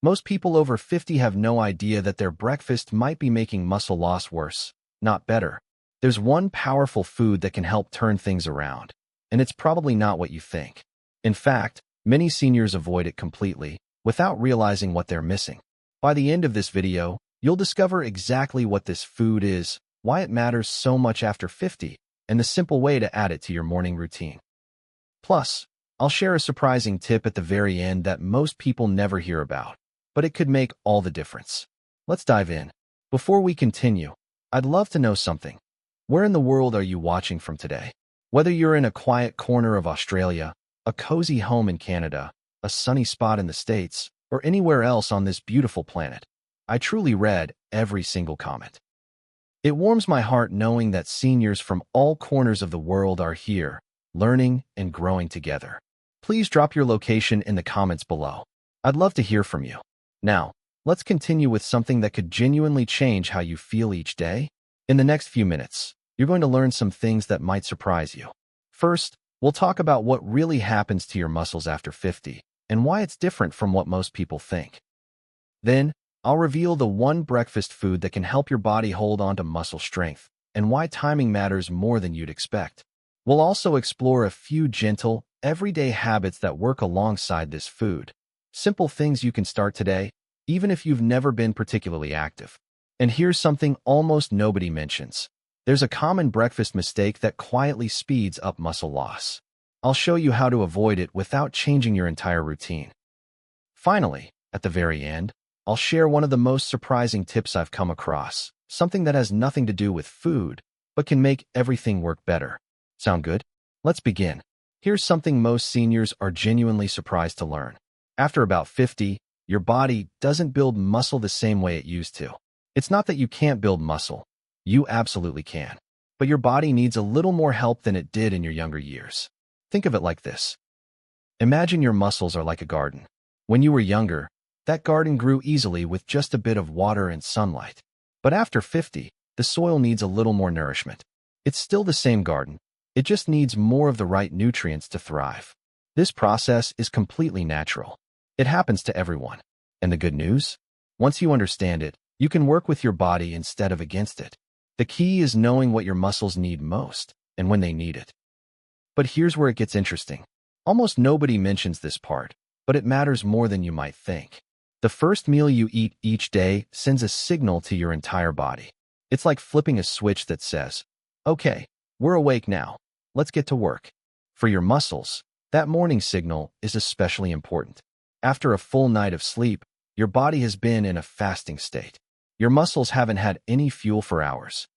Most people over 50 have no idea that their breakfast might be making muscle loss worse, not better. There's one powerful food that can help turn things around, and it's probably not what you think. In fact, many seniors avoid it completely, without realizing what they're missing. By the end of this video, you'll discover exactly what this food is, why it matters so much after 50, and the simple way to add it to your morning routine. Plus, I'll share a surprising tip at the very end that most people never hear about, but it could make all the difference. Let's dive in. Before we continue, I'd love to know something. Where in the world are you watching from today? Whether you're in a quiet corner of Australia, a cozy home in Canada, a sunny spot in the States, or anywhere else on this beautiful planet, I truly read every single comment. It warms my heart knowing that seniors from all corners of the world are here, learning and growing together. Please drop your location in the comments below. I'd love to hear from you. Now, let's continue with something that could genuinely change how you feel each day. In the next few minutes, you're going to learn some things that might surprise you. First, we'll talk about what really happens to your muscles after 50 and why it's different from what most people think. Then, I'll reveal the one breakfast food that can help your body hold on to muscle strength and why timing matters more than you'd expect. We'll also explore a few gentle, everyday habits that work alongside this food. Simple things you can start today, even if you've never been particularly active. And here's something almost nobody mentions. There's a common breakfast mistake that quietly speeds up muscle loss. I'll show you how to avoid it without changing your entire routine. Finally, at the very end, I'll share one of the most surprising tips I've come across, something that has nothing to do with food, but can make everything work better. Sound good? Let's begin. Here's something most seniors are genuinely surprised to learn. After about 50, your body doesn't build muscle the same way it used to. It's not that you can't build muscle. You absolutely can. But your body needs a little more help than it did in your younger years. Think of it like this. Imagine your muscles are like a garden. When you were younger, that garden grew easily with just a bit of water and sunlight. But after 50, the soil needs a little more nourishment. It's still the same garden. It just needs more of the right nutrients to thrive. This process is completely natural. It happens to everyone. And the good news? Once you understand it, you can work with your body instead of against it. The key is knowing what your muscles need most and when they need it. But here's where it gets interesting. Almost nobody mentions this part, but it matters more than you might think. The first meal you eat each day sends a signal to your entire body. It's like flipping a switch that says, "Okay, we're awake now. Let's get to work." For your muscles, that morning signal is especially important. After a full night of sleep, your body has been in a fasting state. Your muscles haven't had any fuel for hours.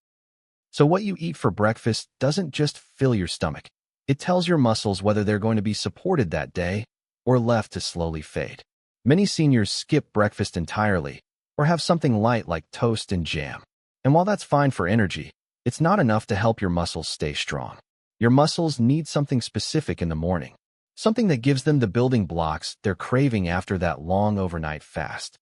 So what you eat for breakfast doesn't just fill your stomach. It tells your muscles whether they're going to be supported that day or left to slowly fade. Many seniors skip breakfast entirely or have something light like toast and jam. And while that's fine for energy, it's not enough to help your muscles stay strong. Your muscles need something specific in the morning, something that gives them the building blocks they're craving after that long overnight fast.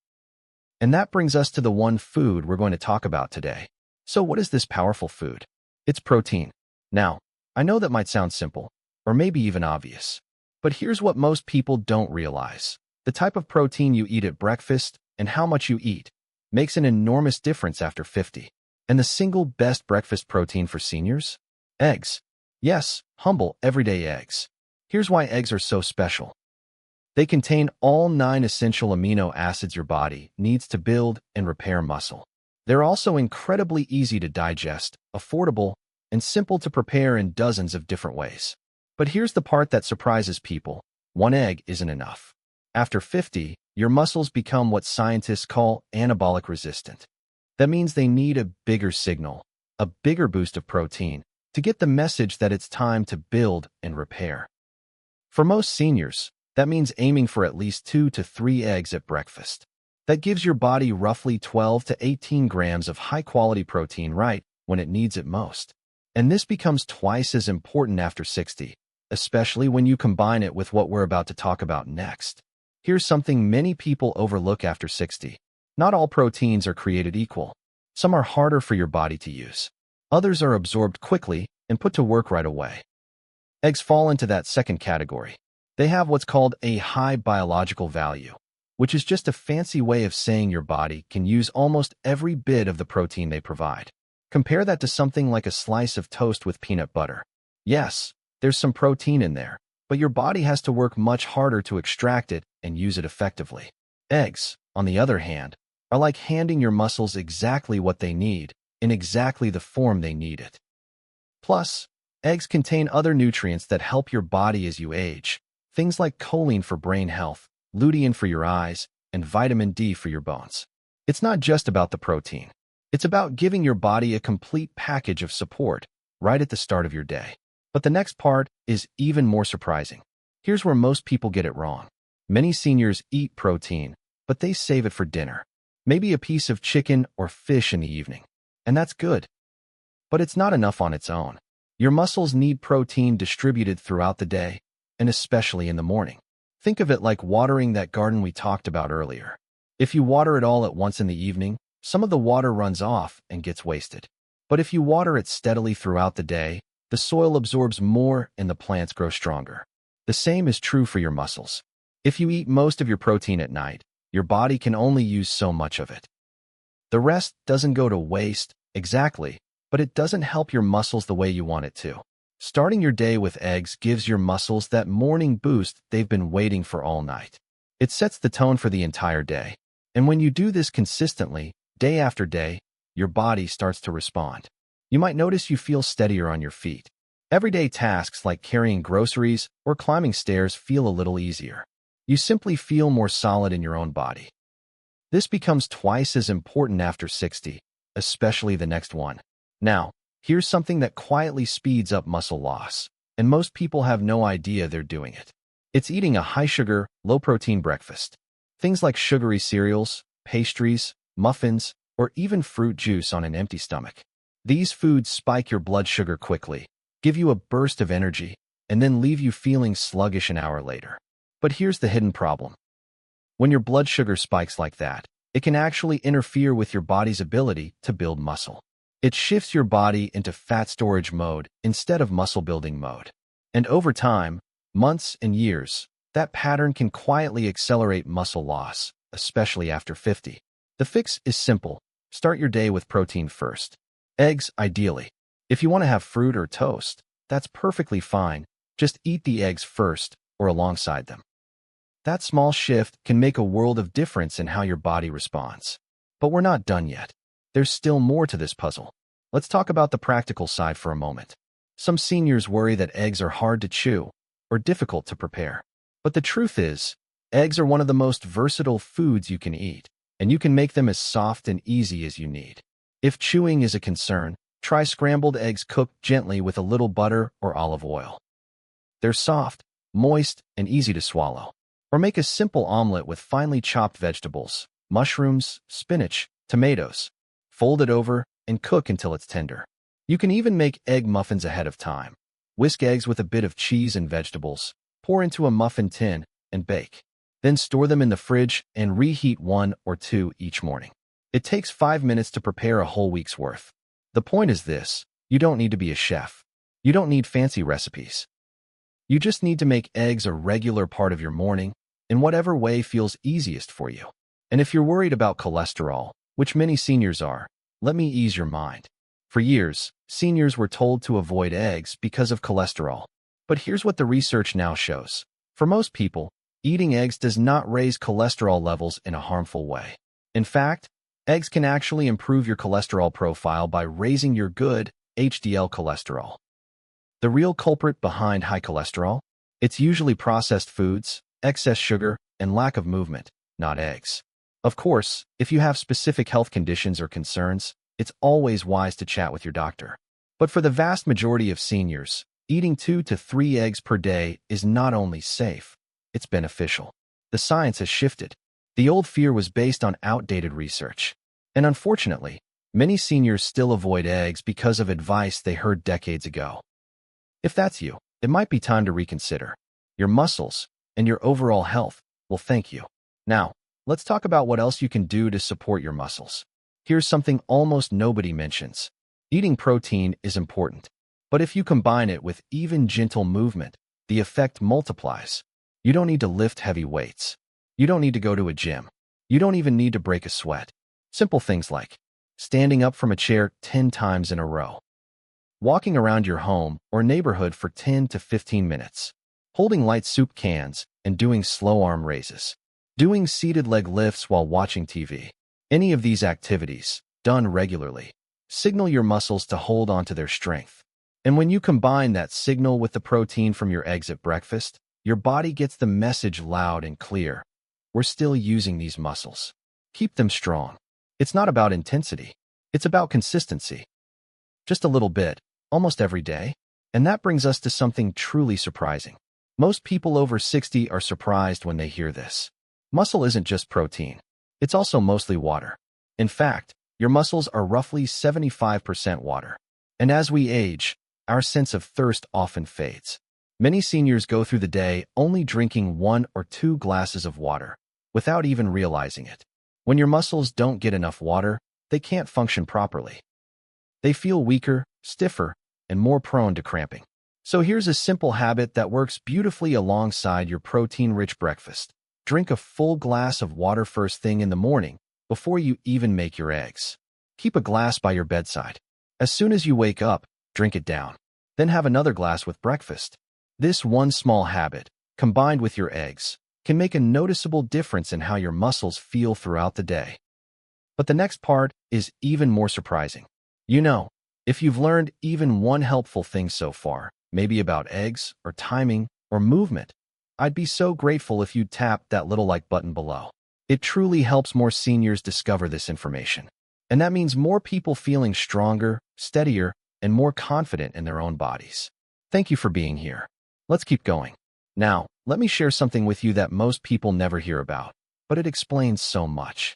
And that brings us to the one food we're going to talk about today. So what is this powerful food? It's protein. Now, I know that might sound simple, or maybe even obvious, but here's what most people don't realize. The type of protein you eat at breakfast and how much you eat makes an enormous difference after 50. And the single best breakfast protein for seniors? Eggs. Yes, humble, everyday eggs. Here's why eggs are so special. They contain all 9 essential amino acids your body needs to build and repair muscle. They're also incredibly easy to digest, affordable, and simple to prepare in dozens of different ways. But here's the part that surprises people. One egg isn't enough. After 50, your muscles become what scientists call anabolic resistant. That means they need a bigger signal, a bigger boost of protein, to get the message that it's time to build and repair. For most seniors, that means aiming for at least 2 to 3 eggs at breakfast. That gives your body roughly 12 to 18 grams of high-quality protein right when it needs it most. And this becomes twice as important after 60, especially when you combine it with what we're about to talk about next. Here's something many people overlook after 60. Not all proteins are created equal. Some are harder for your body to use. Others are absorbed quickly and put to work right away. Eggs fall into that second category. They have what's called a high biological value. which is just a fancy way of saying your body can use almost every bit of the protein they provide. Compare that to something like a slice of toast with peanut butter. Yes, there's some protein in there, but your body has to work much harder to extract it and use it effectively. Eggs, on the other hand, are like handing your muscles exactly what they need, in exactly the form they need it. Plus, eggs contain other nutrients that help your body as you age, things like choline for brain health, lutein for your eyes, and vitamin D for your bones. It's not just about the protein. It's about giving your body a complete package of support right at the start of your day. But the next part is even more surprising. Here's where most people get it wrong. Many seniors eat protein, but they save it for dinner. Maybe a piece of chicken or fish in the evening. And that's good. But it's not enough on its own. Your muscles need protein distributed throughout the day, and especially in the morning. Think of it like watering that garden we talked about earlier. If you water it all at once in the evening, some of the water runs off and gets wasted. But if you water it steadily throughout the day, the soil absorbs more and the plants grow stronger. The same is true for your muscles. If you eat most of your protein at night, your body can only use so much of it. The rest doesn't go to waste, exactly, but it doesn't help your muscles the way you want it to. Starting your day with eggs gives your muscles that morning boost they've been waiting for all night. It sets the tone for the entire day. And when you do this consistently, day after day, your body starts to respond. You might notice you feel steadier on your feet. Everyday tasks like carrying groceries or climbing stairs feel a little easier. You simply feel more solid in your own body. This becomes twice as important after 60, especially the next one. Now, here's something that quietly speeds up muscle loss, and most people have no idea they're doing it. It's eating a high-sugar, low-protein breakfast. Things like sugary cereals, pastries, muffins, or even fruit juice on an empty stomach. These foods spike your blood sugar quickly, give you a burst of energy, and then leave you feeling sluggish an hour later. But here's the hidden problem. When your blood sugar spikes like that, it can actually interfere with your body's ability to build muscle. It shifts your body into fat storage mode instead of muscle building mode. And over time, months and years, that pattern can quietly accelerate muscle loss, especially after 50. The fix is simple. Start your day with protein first. Eggs, ideally. If you want to have fruit or toast, that's perfectly fine. Just eat the eggs first or alongside them. That small shift can make a world of difference in how your body responds. But we're not done yet. There's still more to this puzzle. Let's talk about the practical side for a moment. Some seniors worry that eggs are hard to chew or difficult to prepare. But the truth is, eggs are one of the most versatile foods you can eat, and you can make them as soft and easy as you need. If chewing is a concern, try scrambled eggs cooked gently with a little butter or olive oil. They're soft, moist, and easy to swallow. Or make a simple omelet with finely chopped vegetables, mushrooms, spinach, tomatoes. Fold it over and cook until it's tender. You can even make egg muffins ahead of time. Whisk eggs with a bit of cheese and vegetables, pour into a muffin tin, and bake. Then store them in the fridge and reheat 1 or 2 each morning. It takes 5 minutes to prepare a whole week's worth. The point is this: you don't need to be a chef. You don't need fancy recipes. You just need to make eggs a regular part of your morning, in whatever way feels easiest for you. And if you're worried about cholesterol, which many seniors are, let me ease your mind. For years, seniors were told to avoid eggs because of cholesterol. But here's what the research now shows. For most people, eating eggs does not raise cholesterol levels in a harmful way. In fact, eggs can actually improve your cholesterol profile by raising your good HDL cholesterol. The real culprit behind high cholesterol? It's usually processed foods, excess sugar, and lack of movement, not eggs. Of course, if you have specific health conditions or concerns, it's always wise to chat with your doctor. But for the vast majority of seniors, eating 2 to 3 eggs per day is not only safe, it's beneficial. The science has shifted. The old fear was based on outdated research. And unfortunately, many seniors still avoid eggs because of advice they heard decades ago. If that's you, it might be time to reconsider. Your muscles and your overall health will thank you. Now, let's talk about what else you can do to support your muscles. Here's something almost nobody mentions. Eating protein is important, but if you combine it with even gentle movement, the effect multiplies. You don't need to lift heavy weights. You don't need to go to a gym. You don't even need to break a sweat. Simple things like standing up from a chair 10 times in a row, walking around your home or neighborhood for 10 to 15 minutes, holding light soup cans and doing slow arm raises, doing seated leg lifts while watching TV. Any of these activities, done regularly, signal your muscles to hold on to their strength. And when you combine that signal with the protein from your eggs at breakfast, your body gets the message loud and clear. We're still using these muscles. Keep them strong. It's not about intensity. It's about consistency. Just a little bit, almost every day. And that brings us to something truly surprising. Most people over 60 are surprised when they hear this. Muscle isn't just protein. It's also mostly water. In fact, your muscles are roughly 75% water. And as we age, our sense of thirst often fades. Many seniors go through the day only drinking 1 or 2 glasses of water, without even realizing it. When your muscles don't get enough water, they can't function properly. They feel weaker, stiffer, and more prone to cramping. So here's a simple habit that works beautifully alongside your protein-rich breakfast. Drink a full glass of water first thing in the morning, before you even make your eggs. Keep a glass by your bedside. As soon as you wake up, drink it down. Then have another glass with breakfast. This one small habit, combined with your eggs, can make a noticeable difference in how your muscles feel throughout the day. But the next part is even more surprising. If you've learned even one helpful thing so far, maybe about eggs, or timing, or movement, I'd be so grateful if you'd tap that little like button below. It truly helps more seniors discover this information. And that means more people feeling stronger, steadier, and more confident in their own bodies. Thank you for being here. Let's keep going. Now, let me share something with you that most people never hear about, but it explains so much.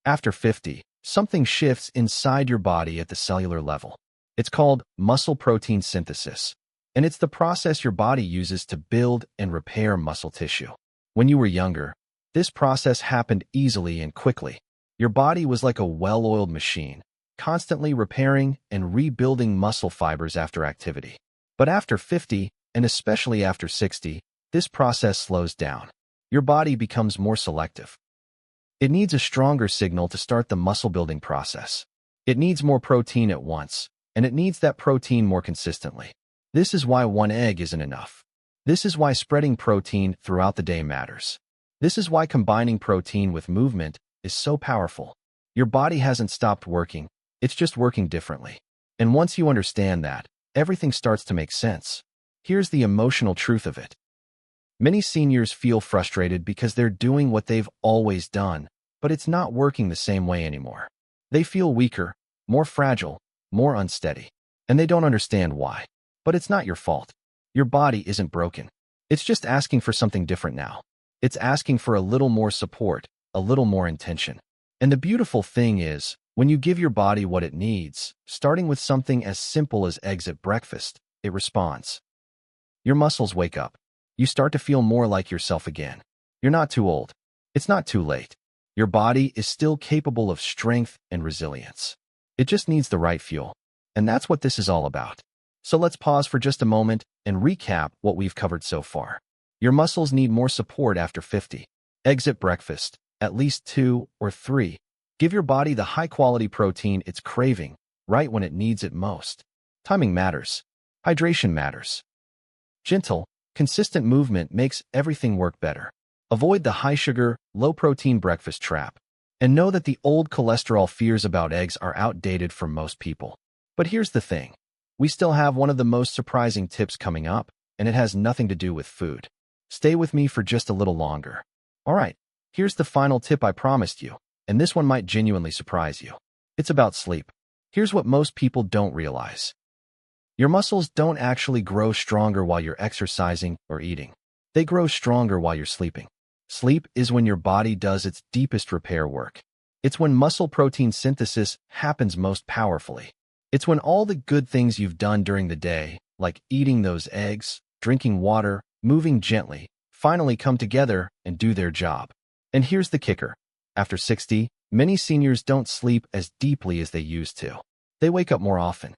After 50, something shifts inside your body at the cellular level. It's called muscle protein synthesis, and it's the process your body uses to build and repair muscle tissue. When you were younger, this process happened easily and quickly. Your body was like a well-oiled machine, constantly repairing and rebuilding muscle fibers after activity. But after 50, and especially after 60, this process slows down. Your body becomes more selective. It needs a stronger signal to start the muscle-building process. It needs more protein at once, and it needs that protein more consistently. This is why one egg isn't enough. This is why spreading protein throughout the day matters. This is why combining protein with movement is so powerful. Your body hasn't stopped working, it's just working differently. And once you understand that, everything starts to make sense. Here's the emotional truth of it. Many seniors feel frustrated because they're doing what they've always done, but it's not working the same way anymore. They feel weaker, more fragile, more unsteady, and they don't understand why. But it's not your fault. Your body isn't broken. It's just asking for something different now. It's asking for a little more support, a little more intention. And the beautiful thing is, when you give your body what it needs, starting with something as simple as eggs at breakfast, it responds. Your muscles wake up. You start to feel more like yourself again. You're not too old. It's not too late. Your body is still capable of strength and resilience. It just needs the right fuel. And that's what this is all about. So let's pause for just a moment and recap what we've covered so far. Your muscles need more support after 50. Eggs at breakfast, at least 2 or 3. Give your body the high-quality protein it's craving, right when it needs it most. Timing matters. Hydration matters. Gentle, consistent movement makes everything work better. Avoid the high-sugar, low-protein breakfast trap. And know that the old cholesterol fears about eggs are outdated for most people. But here's the thing. We still have one of the most surprising tips coming up, and it has nothing to do with food. Stay with me for just a little longer. All right, here's the final tip I promised you, and this one might genuinely surprise you. It's about sleep. Here's what most people don't realize. Your muscles don't actually grow stronger while you're exercising or eating. They grow stronger while you're sleeping. Sleep is when your body does its deepest repair work. It's when muscle protein synthesis happens most powerfully. It's when all the good things you've done during the day, like eating those eggs, drinking water, moving gently, finally come together and do their job. And here's the kicker. After 60, many seniors don't sleep as deeply as they used to. They wake up more often.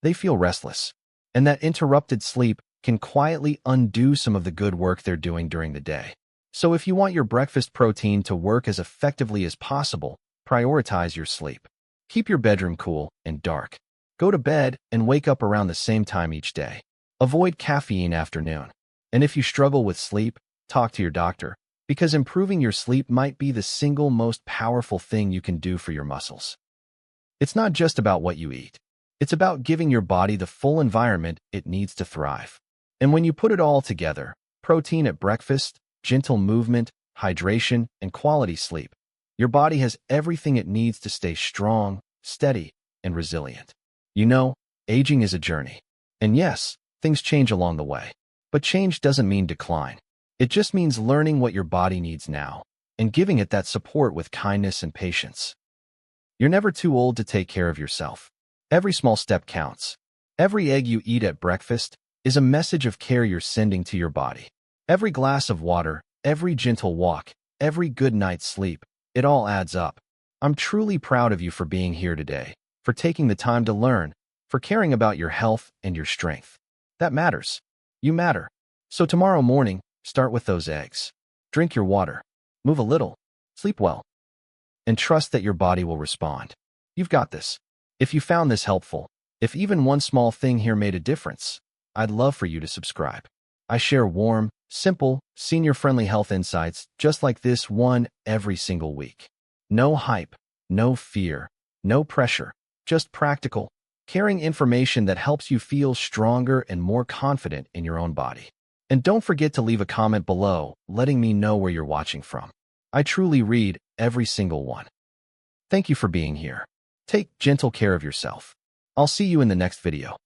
They feel restless. And that interrupted sleep can quietly undo some of the good work they're doing during the day. So if you want your breakfast protein to work as effectively as possible, prioritize your sleep. Keep your bedroom cool and dark. Go to bed and wake up around the same time each day. Avoid caffeine after noon. And if you struggle with sleep, talk to your doctor, because improving your sleep might be the single most powerful thing you can do for your muscles. It's not just about what you eat. It's about giving your body the full environment it needs to thrive. And when you put it all together, protein at breakfast, gentle movement, hydration, and quality sleep, your body has everything it needs to stay strong, steady, and resilient. You know, aging is a journey. And yes, things change along the way. But change doesn't mean decline. It just means learning what your body needs now and giving it that support with kindness and patience. You're never too old to take care of yourself. Every small step counts. Every egg you eat at breakfast is a message of care you're sending to your body. Every glass of water, every gentle walk, every good night's sleep, it all adds up. I'm truly proud of you for being here today, for taking the time to learn, for caring about your health and your strength. That matters. You matter. So tomorrow morning, start with those eggs. Drink your water. Move a little. Sleep well. And trust that your body will respond. You've got this. If you found this helpful, if even one small thing here made a difference, I'd love for you to subscribe. I share warm, simple, senior-friendly health insights just like this one every single week. No hype, no fear, no pressure, just practical, caring information that helps you feel stronger and more confident in your own body. And don't forget to leave a comment below, letting me know where you're watching from. I truly read every single one. Thank you for being here. Take gentle care of yourself. I'll see you in the next video.